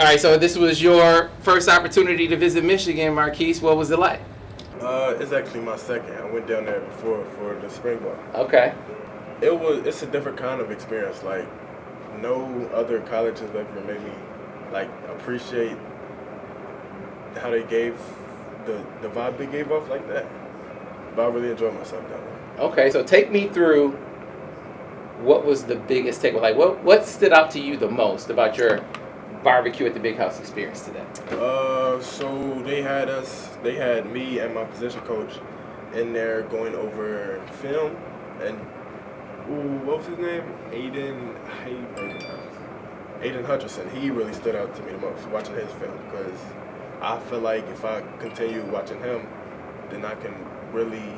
right, so this was your first opportunity to visit Michigan, Marquise. What was it like? It's actually my second. I went down there before for the spring ball. Okay. It's a different kind of experience. Like no other college has ever made me like appreciate how they gave the vibe they gave off like that. But I really enjoyed myself down there. Okay, so take me through what was the biggest takeaway. Like what stood out to you the most about your barbecue at the Big House experience today? So they had me and my position coach in there going over film, and what was his name? Aiden Hutcherson. He really stood out to me the most watching his film, because I feel like if I continue watching him, then I can really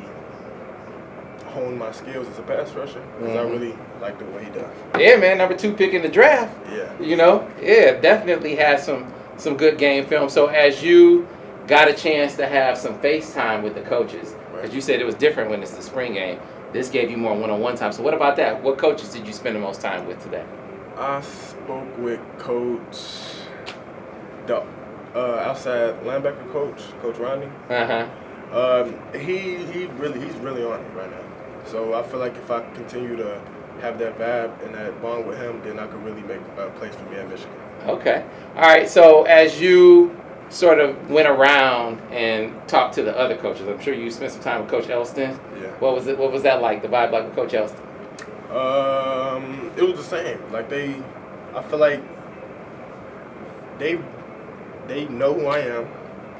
hone my skills as a pass rusher, because I really like the way he does. Yeah, man, number 2 pick in the draft. Yeah. Definitely has some good game film. So as you got a chance to have some FaceTime with the coaches, because you said it was different when it's the spring game, this gave you more one-on-one time. So what about that? What coaches did you spend the most time with today? I spoke with the outside linebacker Coach Rodney. He's really on it right now. So I feel like if I continue to have that vibe and that bond with him, then I could really make a place for me at Michigan. Okay. All right. So as you sort of went around and talked to the other coaches, I'm sure you spent some time with Coach Elston. Yeah. What was that like? The vibe like with Coach Elston? It was the same. Like I feel like they know who I am.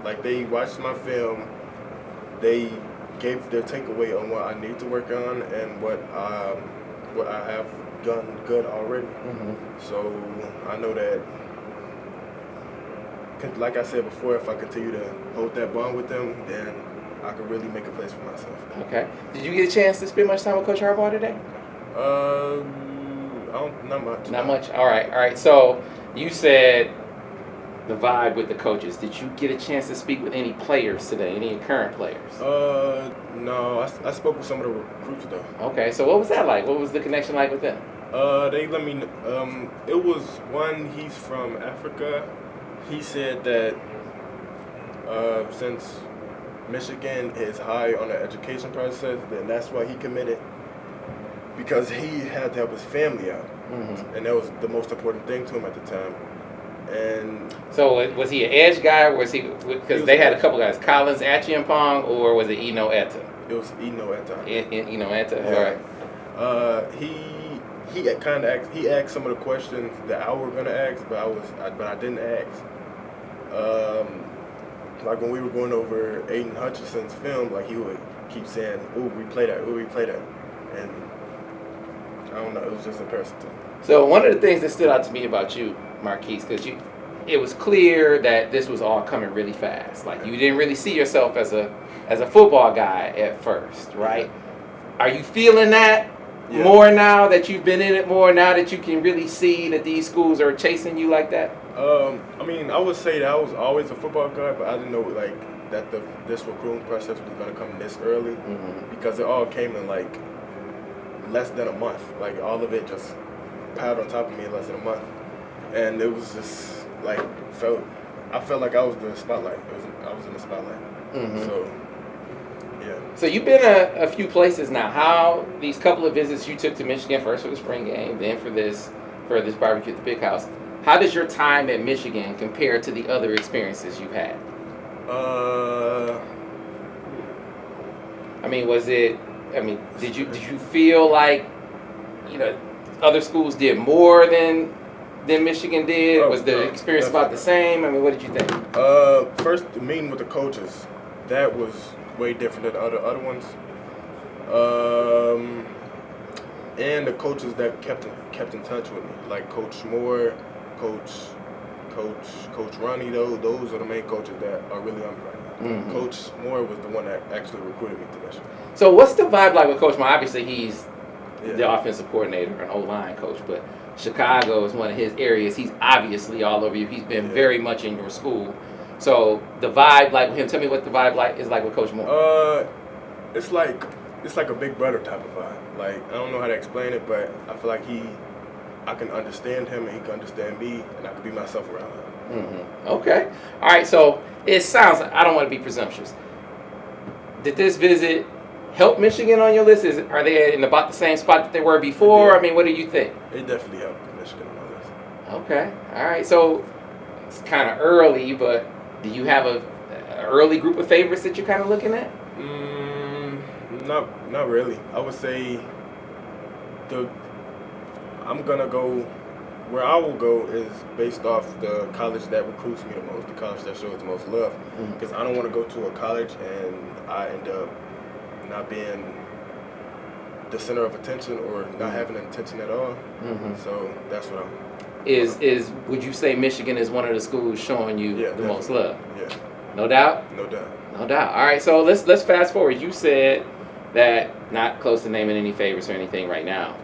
Like they watched my film. They gave their takeaway on what I need to work on and what I have done good already. So I know that, like I said before, if I continue to hold that bond with them, then I could really make a place for myself. Okay. Did you get a chance to spend much time with Coach Harbaugh today? Not much. Not much. All right. So you said the vibe with the coaches. Did you get a chance to speak with any players today? Any current players? No. I spoke with some of the recruits though. Okay. So what was that like? What was the connection like with them? They let me. It was one. He's from Africa. He said that since Michigan is high on the education process, then that's why he committed, because he had to help his family out, and that was the most important thing to him at the time. And so was he an edge guy, or was he, because they had a couple guys, Collins, Achiampong, or was it Eno Etta? It was Eno Etta. Eno Etta, yeah. All right. He asked some of the questions that I were gonna ask, but I didn't ask. Like when we were going over Aiden Hutcherson's film, like he would keep saying, "Ooh, replay that. Ooh, replay that," and I don't know. It was just embarrassing to me. So one of the things that stood out to me about you, Marquise, because it was clear that this was all coming really fast. Like you didn't really see yourself as a football guy at first, right? Are you feeling that more now that you've been in it more? Now that you can really see that these schools are chasing you like that? I mean, I would say that I was always a football guy, but I didn't know like that this recruiting process was going to come this early, because it all came in like less than a month. Like all of it just piled on top of me in less than a month, and it was just like I felt like I was the spotlight. I was in the spotlight. So yeah. So you've been a few places now. How these couple of visits you took to Michigan, first for the spring game, then for this barbecue at the Big House. How does your time at Michigan compare to the other experiences you've had? Did you feel like, other schools did more than Michigan did? Was the experience about the same? I mean, what did you think? First, the meeting with the coaches, that was way different than the other ones. And the coaches that kept in touch with me, like Coach Moore, Coach Ronnie. Those are the main coaches that are really on me right now. Coach Moore was the one that actually recruited me to Michigan. So what's the vibe like with Coach Moore? Obviously, he's the offensive coordinator, an O-line coach, but Chicago is one of his areas. He's obviously all over you. He's been very much in your school. So the vibe like with him, tell me what the vibe is like with Coach Moore. It's like a big brother type of vibe. Like, I don't know how to explain it, but I feel like I can understand him and he can understand me, and I can be myself around him. Okay. All right. So it sounds like, I don't want to be presumptuous. Did this visit help Michigan on your list? Are they in about the same spot that they were before? I mean, what do you think? It definitely helped Michigan on my list. Okay. All right. So it's kind of early, but do you have a early group of favorites that you're kind of looking at? Not really. I would say I'm gonna go where I will go is based off the college that recruits me the most, the college that shows the most love. Because I don't want to go to a college and I end up not being the center of attention or not having attention at all. So that's what I'm. Would you say Michigan is one of the schools showing you the most love? Yeah. No doubt? No doubt. No doubt. All right, so let's fast forward. You said that not close to naming any favorites or anything right now.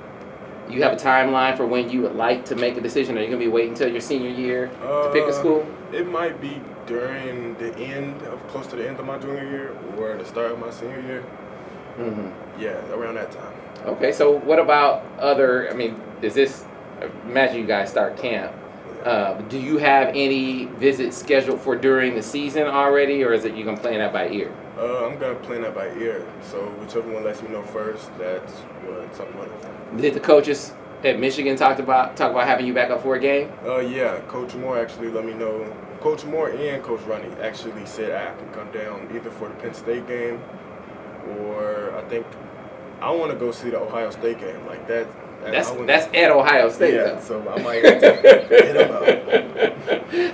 You have a timeline for when you would like to make a decision? Are you going to be waiting until your senior year to pick a school? It might be during close to the end of my junior year or the start of my senior year. Yeah, around that time. Okay, so what about imagine you guys start camp. Do you have any visits scheduled for during the season already, or is it you going to plan that by ear? I'm going to plan that by ear. So whichever one lets me know first, that's something like that. Did the coaches at Michigan talk about having you back up for a game? Yeah, Coach Moore actually let me know. Coach Moore and Coach Ronnie actually said I can come down either for the Penn State game or I want to go see the Ohio State game. Like that. That's at Ohio State. Yeah, so I might have to hit them up.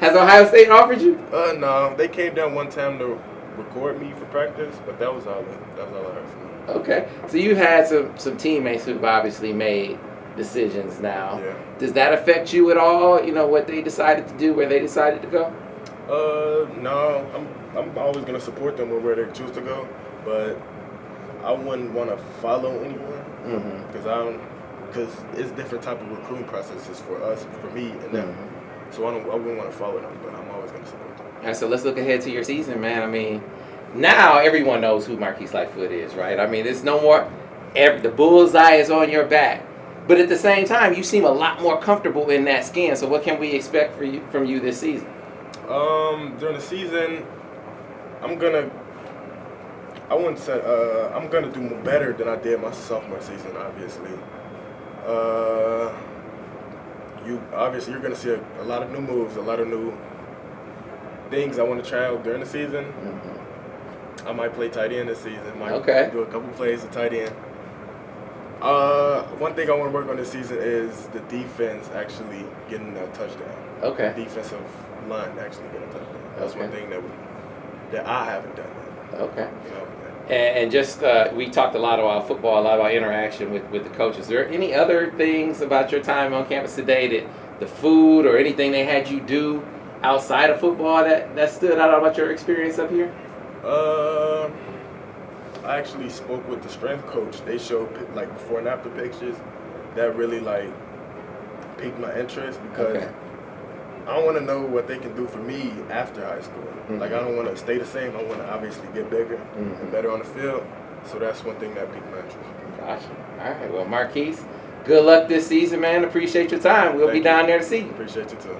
Has Ohio State offered you? No, they came down one time to record me for practice, but that was all I heard from them. Okay, so you had some teammates who've obviously made decisions now. Yeah. Does that affect you at all? You know what they decided to do, where they decided to go? No, I'm always gonna support them where they choose to go, but I wouldn't want to follow anyone because it's different type of recruiting processes for us, for me and them. So I wouldn't want to follow them, but I'm always gonna support them. All right, so let's look ahead to your season, man. I mean, now everyone knows who Marquise Lightfoot is, right? I mean, it's no more. The bullseye is on your back, but at the same time, you seem a lot more comfortable in that skin. So, what can we expect from you this season? During the season, I'm gonna do better than I did my sophomore season. Obviously, you're gonna see a lot of new moves, a lot of new things I want to try out during the season. I might play tight end this season. Might do a couple plays at tight end. One thing I want to work on this season is the defense actually getting a touchdown. Okay. The defensive line actually getting a touchdown. That's one thing that I haven't done yet. Okay. You know, and just we talked a lot about football, a lot about interaction with the coaches. Is there any other things about your time on campus today that the food or anything they had you do outside of football that stood out about your experience up here? I actually spoke with the strength coach. They showed like before and after pictures that really like piqued my interest because I want to know what they can do for me after high school. Like I don't want to stay the same. I want to obviously get bigger and better on the field. So that's one thing that piqued my interest. Gotcha. All right. Well, Marquise, good luck this season, man. Appreciate your time. We'll be down there to see you. Appreciate you too.